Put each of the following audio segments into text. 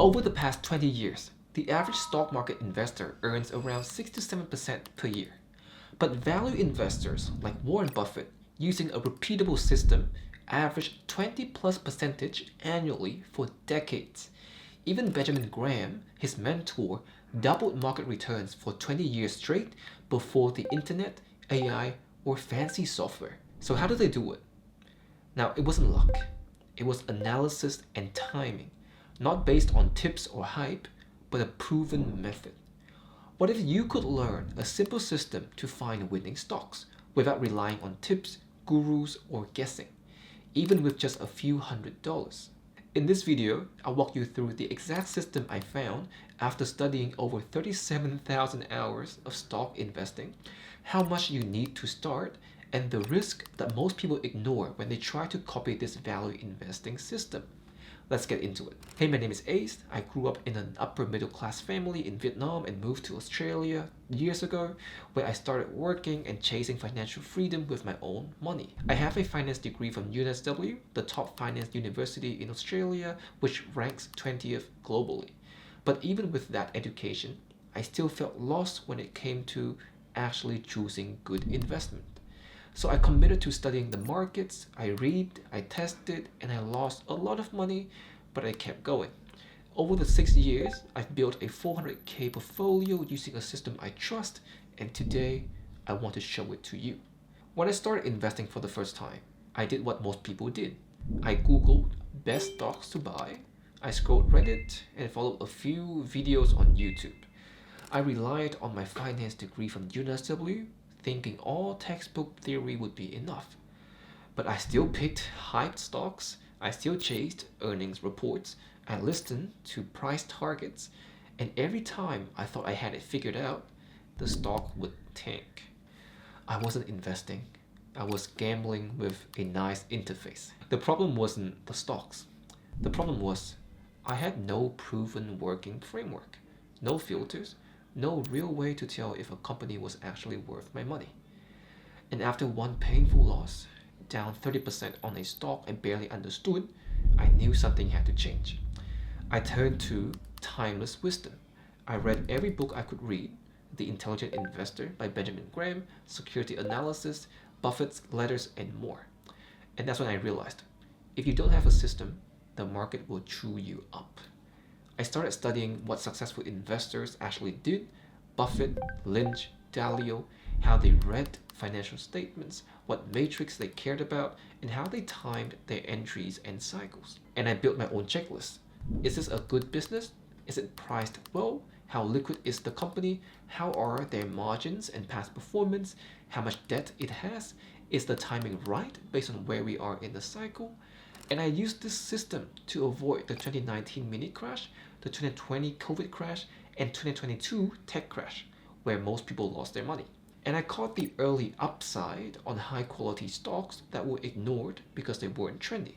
Over the past 20 years, the average stock market investor earns around 6 to 7% per year. But value investors like Warren Buffett, using a repeatable system, average 20 plus percentage annually for decades. Even Benjamin Graham, his mentor, doubled market returns for 20 years straight before the internet, AI, or fancy software. So how did they do it? Now, it wasn't luck. It was analysis and timing, not based on tips or hype, but a proven method. What if you could learn a simple system to find winning stocks without relying on tips, gurus, or guessing, even with just a few $100s? In this video, I'll walk you through the exact system I found after studying over 37,000 hours of stock investing, how much you need to start, and the risk that most people ignore when they try to copy this value investing system. Let's get into it. Hey, my name is Ace. I grew up in an upper middle class family in Vietnam and moved to Australia years ago, where I started working and chasing financial freedom with my own money. I have a finance degree from UNSW, the top finance university in Australia, which ranks 20th globally. But even with that education, I still felt lost when it came to actually choosing good investment. So I committed to studying the markets, I read, I tested, and I lost a lot of money, but I kept going. Over the 6 years, I've built a 400k portfolio using a system I trust, and today I want to show it to you. When I started investing for the first time, I did what most people did. I googled best stocks to buy, I scrolled Reddit, and followed a few videos on YouTube. I relied on my finance degree from UNSW, thinking all textbook theory would be enough. But I still picked hyped stocks, I still chased earnings reports, I listened to price targets, and every time I thought I had it figured out, the stock would tank. I wasn't investing, I was gambling with a nice interface. The problem wasn't the stocks. The problem was I had no proven working framework, no filters, no real way to tell if a company was actually worth my money. And after one painful loss, down 30% on a stock I barely understood, I knew something had to change. I turned to timeless wisdom. I read every book I could read: The Intelligent Investor by Benjamin Graham, Security Analysis, Buffett's Letters, and more. And that's when I realized, if you don't have a system, the market will chew you up. I started studying what successful investors actually did: Buffett, Lynch, Dalio, how they read financial statements, what metrics they cared about, and how they timed their entries and cycles. And I built my own checklist. Is this a good business? Is it priced well? How liquid is the company? How are their margins and past performance? How much debt it has? Is the timing right based on where we are in the cycle? And I used this system to avoid the 2019 mini crash, the 2020 COVID crash, and 2022 tech crash, where most people lost their money. And I caught the early upside on high quality stocks that were ignored because they weren't trendy.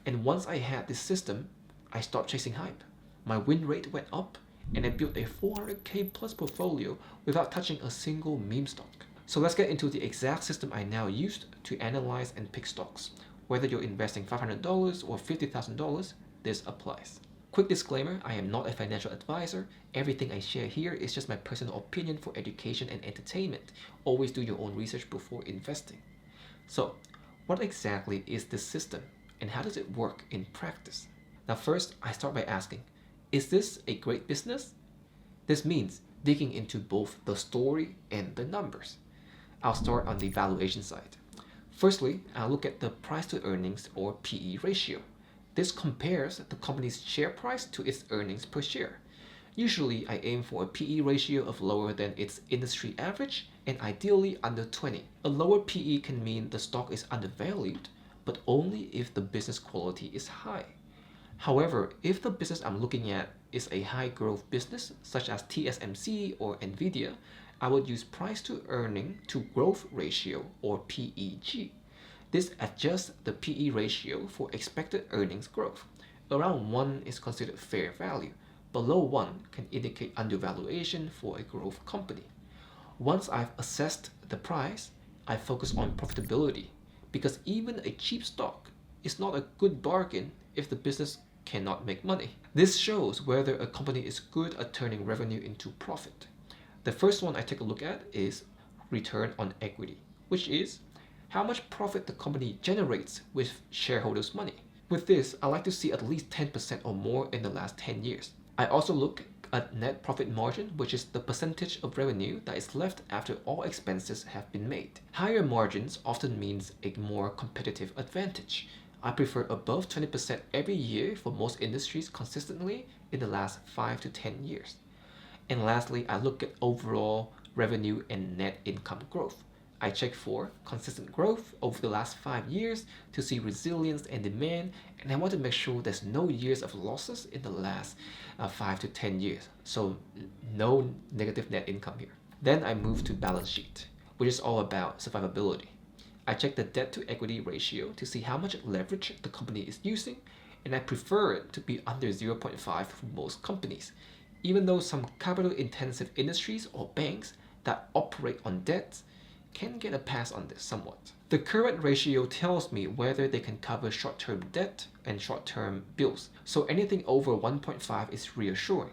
And once I had this system, I stopped chasing hype. My win rate went up, and I built a 400k plus portfolio without touching a single meme stock. So let's get into the exact system I now used to analyze and pick stocks. Whether you're investing $500 or $50,000, this applies. Quick disclaimer, I am not a financial advisor. Everything I share here is just my personal opinion for education and entertainment. Always do your own research before investing. So, what exactly is this system, and how does it work in practice? Now first, I start by asking, is this a great business? This means digging into both the story and the numbers. I'll start on the valuation side. Firstly, I'll look at the price to earnings, or PE ratio. This compares the company's share price to its earnings per share. Usually, I aim for a PE ratio of lower than its industry average and ideally under 20. A lower PE can mean the stock is undervalued, but only if the business quality is high. However, if the business I'm looking at is a high growth business, such as TSMC or Nvidia, I would use price to earning to growth ratio, or PEG. This adjusts the PE ratio for expected earnings growth. Around 1 is considered fair value. Below 1 can indicate undervaluation for a growth company. Once I've assessed the price, I focus on profitability, because even a cheap stock is not a good bargain if the business cannot make money. This shows whether a company is good at turning revenue into profit. The first one I take a look at is return on equity, which is how much profit the company generates with shareholders' money. With this, I like to see at least 10% or more in the last 10 years. I also look at net profit margin, which is the percentage of revenue that is left after all expenses have been made. Higher margins often means a more competitive advantage. I prefer above 20% every year for most industries consistently in the last 5 to 10 years. And lastly, I look at overall revenue and net income growth. I check for consistent growth over the last 5 years to see resilience and demand, and I want to make sure there's no years of losses in the last 5 to 10 years, so no negative net income here. Then I move to balance sheet, which is all about survivability. I check the debt to equity ratio to see how much leverage the company is using, and I prefer it to be under 0.5 for most companies, even though some capital intensive industries or banks that operate on debt can get a pass on this somewhat. The current ratio tells me whether they can cover short-term debt and short-term bills, so anything over 1.5 is reassuring.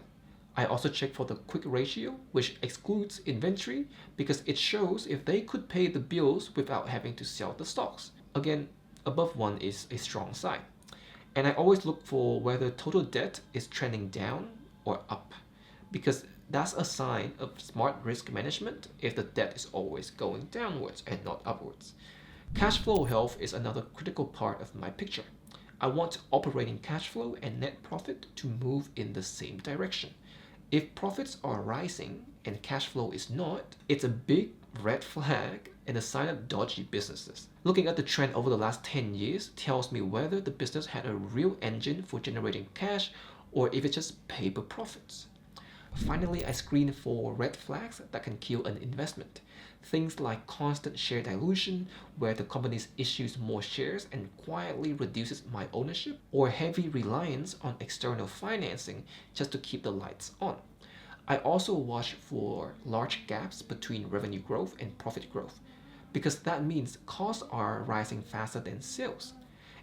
I also check for the quick ratio, which excludes inventory because it shows if they could pay the bills without having to sell the stocks. Again, above 1 is a strong sign. And I always look for whether total debt is trending down or up, because that's a sign of smart risk management if the debt is always going downwards and not upwards. Cash flow health is another critical part of my picture. I want operating cash flow and net profit to move in the same direction. If profits are rising and cash flow is not, it's a big red flag and a sign of dodgy businesses. Looking at the trend over the last 10 years tells me whether the business had a real engine for generating cash or if it's just paper profits. Finally, I screen for red flags that can kill an investment. Things like constant share dilution, where the company issues more shares and quietly reduces my ownership, or heavy reliance on external financing just to keep the lights on. I also watch for large gaps between revenue growth and profit growth, because that means costs are rising faster than sales.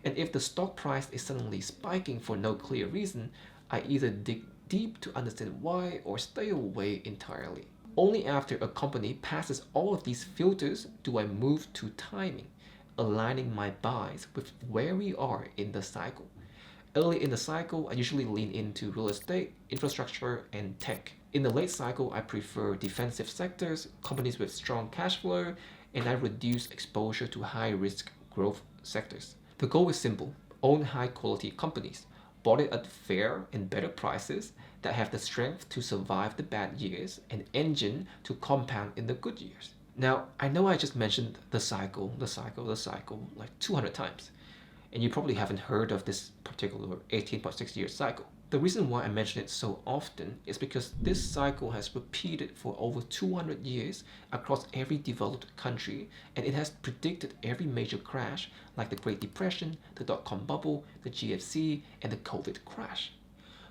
And if the stock price is suddenly spiking for no clear reason, I either dig deep to understand why or stay away entirely. Only after a company passes all of these filters do I move to timing, aligning my buys with where we are in the cycle. Early in the cycle, I usually lean into real estate, infrastructure, and tech. In the late cycle, I prefer defensive sectors, companies with strong cash flow, and I reduce exposure to high-risk growth sectors. The goal is simple: own high-quality companies, bought it at fair and better prices that have the strength to survive the bad years and engine to compound in the good years. Now, I know I just mentioned the cycle like 200 times, and you probably haven't heard of this particular 18.6 year cycle. The reason why I mention it so often is because this cycle has repeated for over 200 years across every developed country, and it has predicted every major crash like the Great Depression, the dot-com bubble, the GFC, and the COVID crash.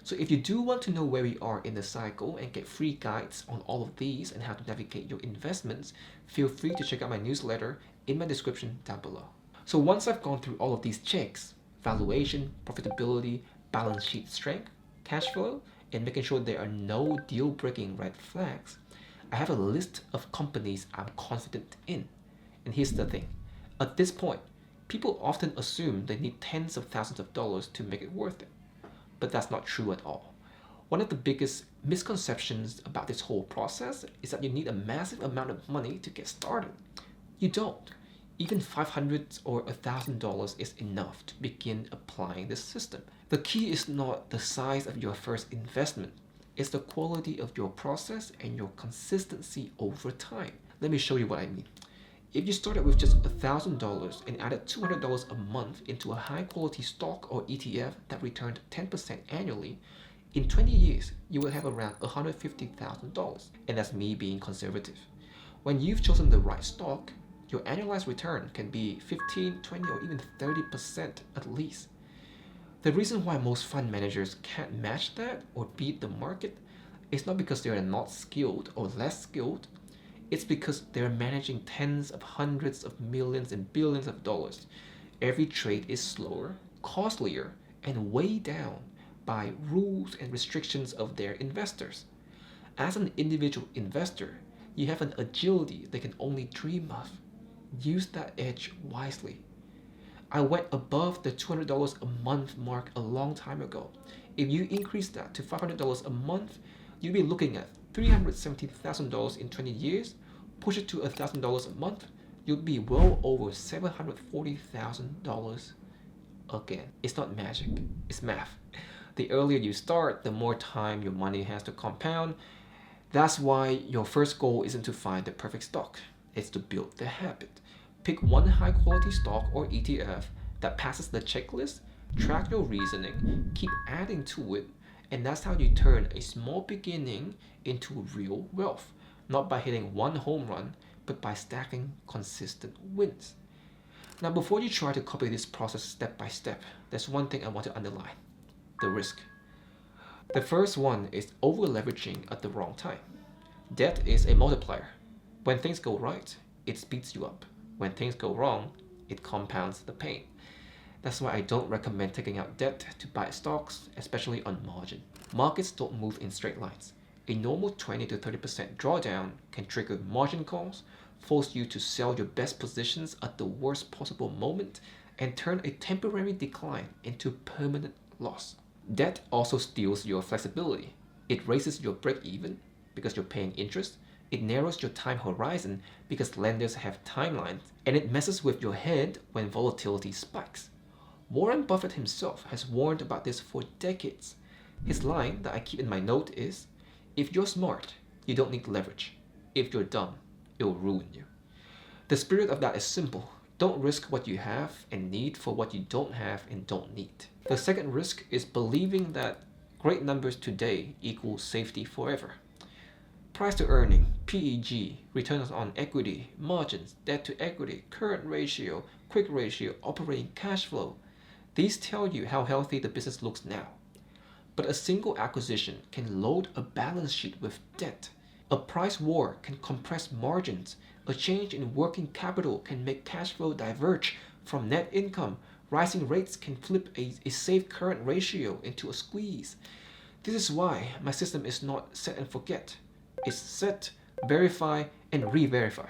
So if you do want to know where we are in the cycle and get free guides on all of these and how to navigate your investments, feel free to check out my newsletter in my description down below. So once I've gone through all of these checks, valuation, profitability, balance sheet strength, cash flow, and making sure there are no deal-breaking red flags, I have a list of companies I'm confident in. And here's the thing. At this point, people often assume they need tens of thousands of dollars to make it worth it. But that's not true at all. One of the biggest misconceptions about this whole process is that you need a massive amount of money to get started. You don't. Even $500 or $1,000 is enough to begin applying this system. The key is not the size of your first investment, it's the quality of your process and your consistency over time. Let me show you what I mean. If you started with just $1,000 and added $200 a month into a high quality stock or ETF that returned 10% annually, in 20 years, you will have around $150,000. And that's me being conservative. When you've chosen the right stock, your annualized return can be 15, 20, or even 30% at least. The reason why most fund managers can't match that or beat the market is not because they are not skilled or less skilled. It's because they're managing tens of hundreds of millions and billions of dollars. Every trade is slower, costlier, and way down by rules and restrictions of their investors. As an individual investor, you have an agility they can only dream of. Use that edge wisely. I went above the $200 a month mark a long time ago. If you increase that to $500 a month, you'll be looking at $370,000 in 20 years. Push it to $1,000 a month, you'll be well over $740,000 again. It's not magic, it's math. The earlier you start, the more time your money has to compound. That's why your first goal isn't to find the perfect stock, it's to build the habit. Pick one high quality stock or ETF that passes the checklist, track your reasoning, keep adding to it, and that's how you turn a small beginning into real wealth. Not by hitting one home run, but by stacking consistent wins. Now, before you try to copy this process step by step, there's one thing I want to underline: the risk. The first one is over leveraging at the wrong time. Debt is a multiplier. When things go right, it speeds you up. When things go wrong, it compounds the pain. That's why I don't recommend taking out debt to buy stocks, especially on margin. Markets don't move in straight lines. A normal 20 to 30% drawdown can trigger margin calls, force you to sell your best positions at the worst possible moment, and turn a temporary decline into permanent loss. Debt also steals your flexibility. It raises your break-even because you're paying interest. It narrows your time horizon because lenders have timelines, and it messes with your head when volatility spikes. Warren Buffett himself has warned about this for decades. His line that I keep in my note is, "If you're smart, you don't need leverage. If you're dumb, it'll ruin you." The spirit of that is simple. Don't risk what you have and need for what you don't have and don't need. The second risk is believing that great numbers today equal safety forever. Price to earning, PEG, returns on equity, margins, debt to equity, current ratio, quick ratio, operating cash flow. These tell you how healthy the business looks now. But a single acquisition can load a balance sheet with debt. A price war can compress margins. A change in working capital can make cash flow diverge from net income. Rising rates can flip a safe current ratio into a squeeze. This is why my system is not set and forget. It's set, verify, and re-verify.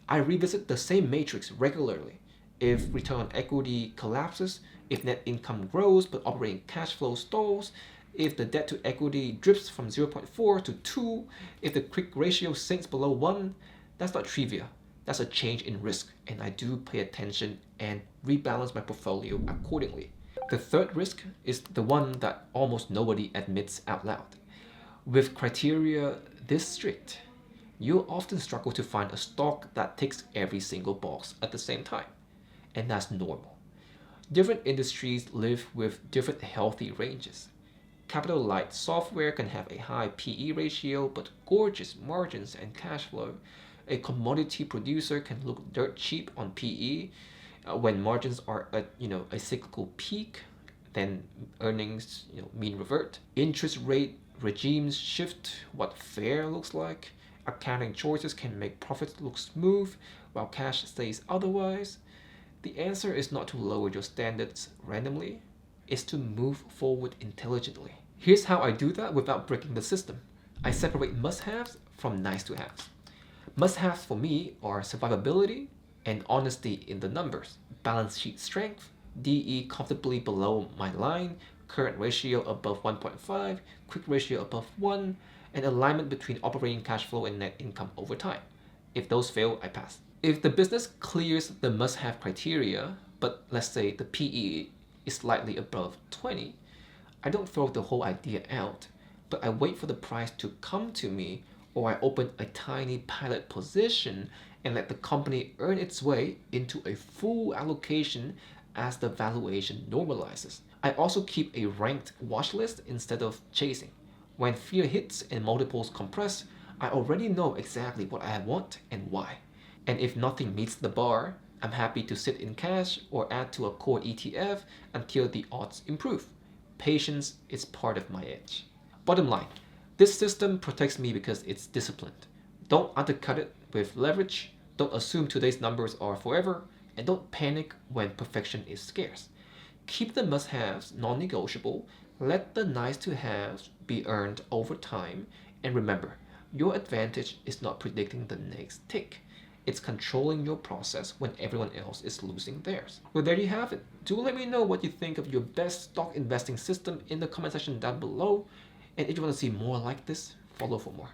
I revisit the same matrix regularly. If return on equity collapses, if net income grows but operating cash flow stalls, if the debt to equity drips from 0.4 to 2, if the quick ratio sinks below 1, that's not trivia. That's a change in risk, and I do pay attention and rebalance my portfolio accordingly. The third risk is the one that almost nobody admits out loud. With criteria this strict, you'll often struggle to find a stock that ticks every single box at the same time, and that's normal. Different industries live with different healthy ranges. Capital light software can have a high PE ratio but gorgeous margins and cash flow. A commodity producer can look dirt cheap on PE when margins are at a cyclical peak, then earnings mean revert. Interest rate regimes shift what fair looks like. Accounting choices can make profits look smooth while cash stays otherwise. The answer is not to lower your standards randomly, it's to move forward intelligently. Here's how I do that without breaking the system. I separate must-haves from nice-to-haves. Must-haves for me are survivability and honesty in the numbers, balance sheet strength, DE comfortably below my line, current ratio above 1.5, quick ratio above 1, and alignment between operating cash flow and net income over time. If those fail, I pass. If the business clears the must-have criteria, but let's say the PE is slightly above 20, I don't throw the whole idea out, but I wait for the price to come to me, or I open a tiny pilot position and let the company earn its way into a full allocation as the valuation normalizes. I also keep a ranked watch list instead of chasing. When fear hits and multiples compress, I already know exactly what I want and why. And if nothing meets the bar, I'm happy to sit in cash or add to a core ETF until the odds improve. Patience is part of my edge. Bottom line, this system protects me because it's disciplined. Don't undercut it with leverage, don't assume today's numbers are forever, and don't panic when perfection is scarce. Keep the must-haves non-negotiable, Let the nice to haves be earned over time, and remember, your advantage is not predicting the next tick. It's controlling your process when everyone else is losing theirs. Well, there you have it. Do let me know what you think of your best stock investing system in the comment section down below. And if you want to see more like this, follow for more.